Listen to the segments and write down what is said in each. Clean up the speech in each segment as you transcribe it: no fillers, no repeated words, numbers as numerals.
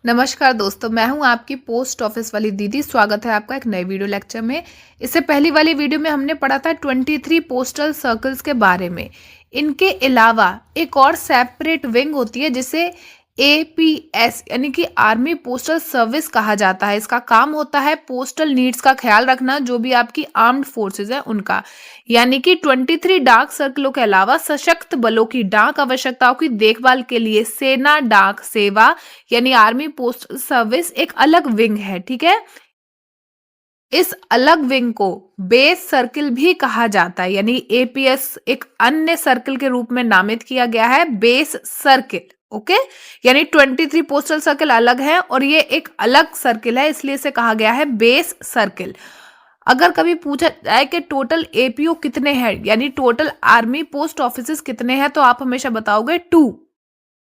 नमस्कार दोस्तों, मैं हूं आपकी पोस्ट ऑफिस वाली दीदी। स्वागत है आपका एक नए वीडियो लेक्चर में। इससे पहली वाली वीडियो में हमने पढ़ा था 23 पोस्टल सर्कल्स के बारे में। इनके अलावा एक और सेपरेट विंग होती है जिसे एपीएस यानी कि आर्मी पोस्टल सर्विस कहा जाता है। इसका काम होता है पोस्टल नीड्स का ख्याल रखना, जो भी आपकी आर्म्ड फोर्सेस है उनका। यानी कि 23 डाक सर्कलों के अलावा सशक्त बलों की डाक आवश्यकताओं की देखभाल के लिए सेना डाक सेवा यानी आर्मी पोस्टल सर्विस एक अलग विंग है। ठीक है, इस अलग विंग को बेस सर्किल भी कहा जाता है, यानी एपीएस एक अन्य सर्किल के रूप में नामित किया गया है, बेस सर्किल। ओके, यानी 23 पोस्टल सर्किल अलग है और ये एक अलग सर्किल है, इसलिए इसे कहा गया है बेस सर्किल। अगर कभी पूछा जाए कि टोटल एपीओ कितने हैं, यानी टोटल आर्मी पोस्ट ऑफिसेस कितने हैं, तो आप हमेशा बताओगे 2।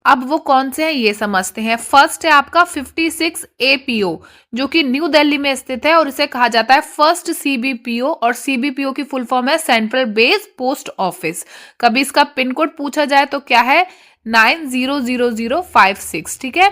अब वो कौन से हैं ये समझते हैं। फर्स्ट है आपका 56 एपीओ, जो कि न्यू दिल्ली में स्थित है और इसे कहा जाता है फर्स्ट सीबीपीओ, और सीबीपीओ की फुल फॉर्म है सेंट्रल बेस पोस्ट ऑफिस। कभी इसका पिन कोड पूछा जाए तो क्या है, 900056। ठीक है,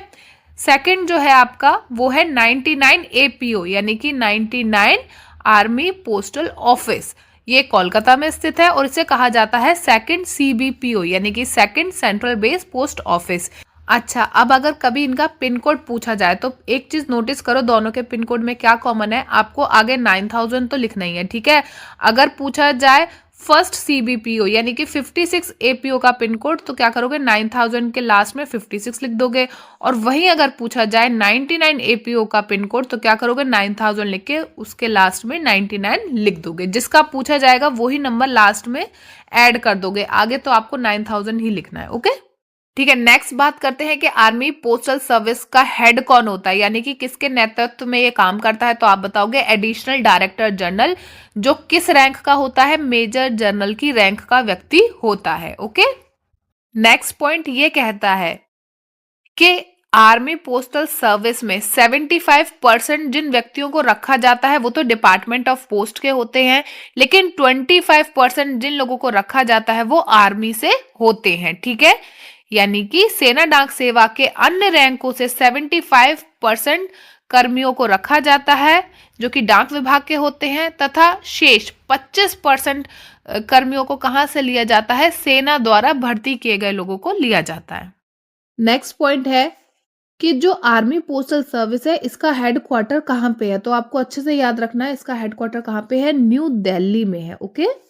सेकंड जो है आपका वो है 99 एपीओ, यानी कि 99 आर्मी पोस्टल ऑफिस। ये कोलकाता में स्थित है और इसे कहा जाता है सेकंड सीबीपीओ, यानी कि second central base post office. अच्छा, अब अगर कभी इनका पिन कोड पूछा जाए तो एक चीज नोटिस करो, दोनों के पिन कोड में क्या कॉमन है। आपको आगे 9000 तो लिखना ही है। ठीक है, अगर पूछा जाए फर्स्ट सीबीपीओ यानी कि 56 एपीओ का पिन कोड, तो क्या करोगे, 9000 के लास्ट में 56 लिख दोगे। और वहीं अगर पूछा जाए 99 एपीओ का पिन कोड, तो क्या करोगे, 9000 लिख के उसके लास्ट में 99 लिख दोगे। जिसका पूछा जाएगा वही नंबर लास्ट में ऐड कर दोगे, आगे तो आपको 9000 ही लिखना है। ओके, ठीक है। नेक्स्ट बात करते हैं कि आर्मी पोस्टल सर्विस का हेड कौन होता है, यानी कि किसके नेतृत्व में ये काम करता है, तो आप बताओगे एडिशनल डायरेक्टर जनरल, जो किस रैंक का होता है, मेजर जनरल की रैंक का व्यक्ति होता है। ओके, नेक्स्ट पॉइंट ये कहता है कि आर्मी पोस्टल सर्विस में 75% जिन व्यक्तियों को रखा जाता है वो तो डिपार्टमेंट ऑफ पोस्ट के होते हैं, लेकिन 25% जिन लोगों को रखा जाता है वो आर्मी से होते हैं। ठीक है, यानी कि सेना डाक सेवा के अन्य रैंकों से 75% कर्मियों को रखा जाता है जो कि डाक विभाग के होते हैं, तथा शेष 25% कर्मियों को कहां से लिया जाता है, सेना द्वारा भर्ती किए गए लोगों को लिया जाता है। नेक्स्ट पॉइंट है कि जो आर्मी पोस्टल सर्विस है इसका हेडक्वार्टर कहाँ पे है, तो आपको अच्छे से याद रखना है इसका हेडक्वार्टर कहाँ पे है, न्यू दिल्ली में है। ओके,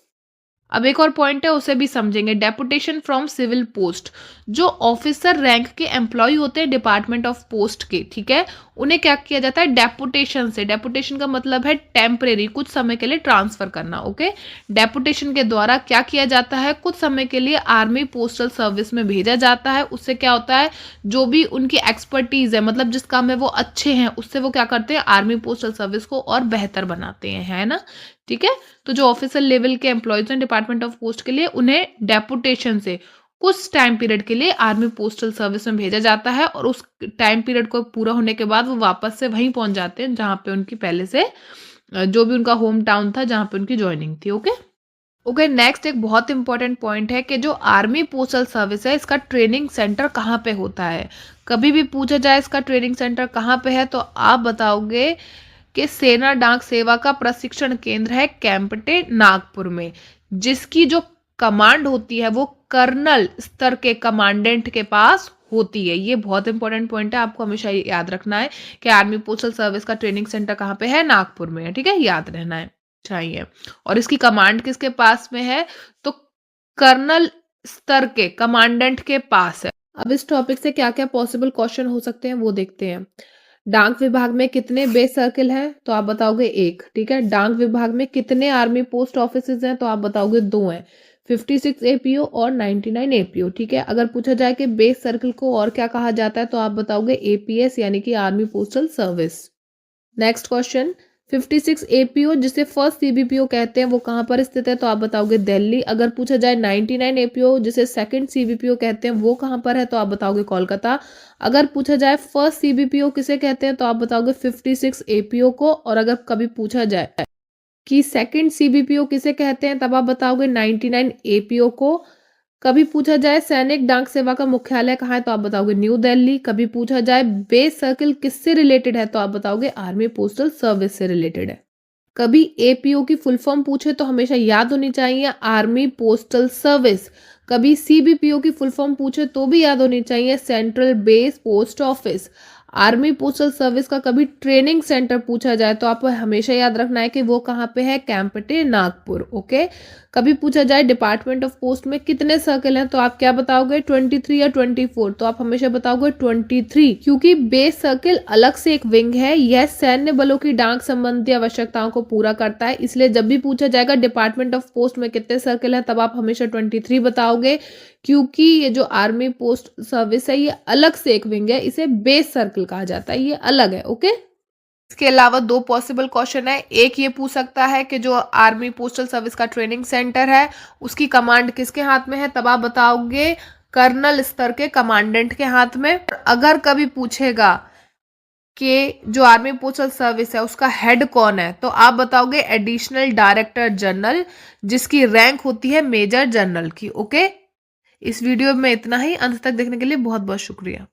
अब एक और पॉइंट है उसे भी समझेंगे, डेपुटेशन फ्रॉम सिविल पोस्ट। जो ऑफिसर रैंक के एम्प्लॉय होते हैं डिपार्टमेंट ऑफ पोस्ट के, ठीक है, उन्हें क्या किया जाता है, डेपुटेशन से। डेपुटेशन का मतलब है टेम्परेरी, कुछ समय के लिए ट्रांसफर करना। ओके, डेपुटेशन के द्वारा क्या किया जाता है, कुछ समय के लिए आर्मी पोस्टल सर्विस में भेजा जाता है। उससे क्या होता है, जो भी उनकी एक्सपर्टीज है, मतलब जिस काम में वो अच्छे हैं, उससे वो क्या करते हैं, आर्मी पोस्टल सर्विस को और बेहतर बनाते हैं, है ना। ठीक है, तो जो ऑफिसर लेवल के एम्प्लॉयज हैं डिपार्टमेंट ऑफ पोस्ट के लिए, उन्हें डेपुटेशन से कुछ टाइम पीरियड के लिए आर्मी पोस्टल सर्विस में भेजा जाता है, और उस टाइम पीरियड को पूरा होने के बाद वो वापस से वहीं पहुंच जाते हैं जहां पे उनकी पहले से जो भी उनका होम टाउन था, जहां पे उनकी ज्वाइनिंग थी। ओके, ओके, नेक्स्ट एक बहुत इंपॉर्टेंट पॉइंट है कि जो आर्मी पोस्टल सर्विस है इसका ट्रेनिंग सेंटर कहाँ पे होता है। कभी भी पूछा जाए इसका ट्रेनिंग सेंटर कहाँ पे है, तो आप बताओगे कि सेना डाक सेवा का प्रशिक्षण केंद्र है कैंपटे नागपुर में, जिसकी जो कमांड होती है वो कर्नल स्तर के कमांडेंट के पास होती है। ये बहुत इंपॉर्टेंट पॉइंट है, आपको हमेशा याद रखना है कि आर्मी पोस्टल सर्विस का ट्रेनिंग सेंटर कहाँ पे है, नागपुर में है। ठीक है, याद रहना है चाहिए। और इसकी कमांड किसके पास में है, तो कर्नल स्तर के कमांडेंट के पास है। अब इस टॉपिक से क्या क्या पॉसिबल क्वेश्चन हो सकते हैं वो देखते हैं। डाक विभाग में कितने बेस सर्किल हैं, तो आप बताओगे 1। ठीक है, डाक विभाग में कितने आर्मी पोस्ट ऑफिसेज हैं, तो आप बताओगे 2 हैं, 56 एपीओ और 99 एपीओ। ठीक है, अगर पूछा जाए कि बेस सर्किल को और क्या कहा जाता है, तो आप बताओगे एपीएस, यानी कि army postal service. Next question, 56 APO जिसे फर्स्ट सीबीपीओ कहते हैं वो कहाँ पर स्थित है, तो आप बताओगे दिल्ली। अगर पूछा जाए 99 एपीओ जिसे सेकंड सीबीपीओ कहते हैं वो कहाँ पर है, तो आप बताओगे कोलकाता। अगर पूछा जाए फर्स्ट सीबीपीओ किसे कहते हैं, तो आप बताओगे 56 एपीओ को। और अगर कभी पूछा जाए कि सेकंड सीबीपीओ किसे कहते हैं, तब आप बताओगे 99 एपीओ को। कभी पूछा जाए सैनिक डाक सेवा का मुख्यालय कहाँ है, तो आप बताओगे न्यू दिल्ली। कभी पूछा जाए बेस सर्किल किससे रिलेटेड है, तो आप बताओगे आर्मी पोस्टल सर्विस से रिलेटेड है। कभी एपीओ की फुल फॉर्म पूछे तो हमेशा याद होनी चाहिए आर्मी पोस्टल सर्विस। कभी सीबीपीओ की फुल फॉर्म पूछे तो भी याद होनी चाहिए central base post office. Army postal service का कभी ट्रेनिंग सेंटर पूछा जाए तो आपको हमेशा याद रखना है कि वो कहाँ पे है, कैंपटे नागपुर। ओके। कभी पूछा जाए डिपार्टमेंट ऑफ पोस्ट में कितने सर्कल हैं, तो आप क्या बताओगे 23 या 24, तो आप हमेशा बताओगे 23, क्योंकि बेस सर्किल अलग से एक विंग है। यह सैन्य बलों की डाक संबंधी आवश्यकताओं को पूरा करता है, इसलिए जब भी पूछा जाएगा डिपार्टमेंट ऑफ पोस्ट में कितने सर्किल हैं, तब आप हमेशा 23 बताओगे, क्योंकि ये जो आर्मी पोस्ट सर्विस है ये अलग से एक विंग है, इसे बेस सर्किल कहा जाता है, ये अलग है। ओके। इसके अलावा दो पॉसिबल क्वेश्चन है। एक ये पूछ सकता है कि जो आर्मी पोस्टल सर्विस का ट्रेनिंग सेंटर है उसकी कमांड किसके हाथ में है, तब आप बताओगे कर्नल स्तर के कमांडेंट के हाथ में। अगर कभी पूछेगा कि जो आर्मी पोस्टल सर्विस है उसका हेड कौन है, तो आप बताओगे एडिशनल डायरेक्टर जनरल, जिसकी रैंक होती है मेजर जनरल की। ओके। इस वीडियो में इतना ही। अंत तक देखने के लिए बहुत बहुत शुक्रिया।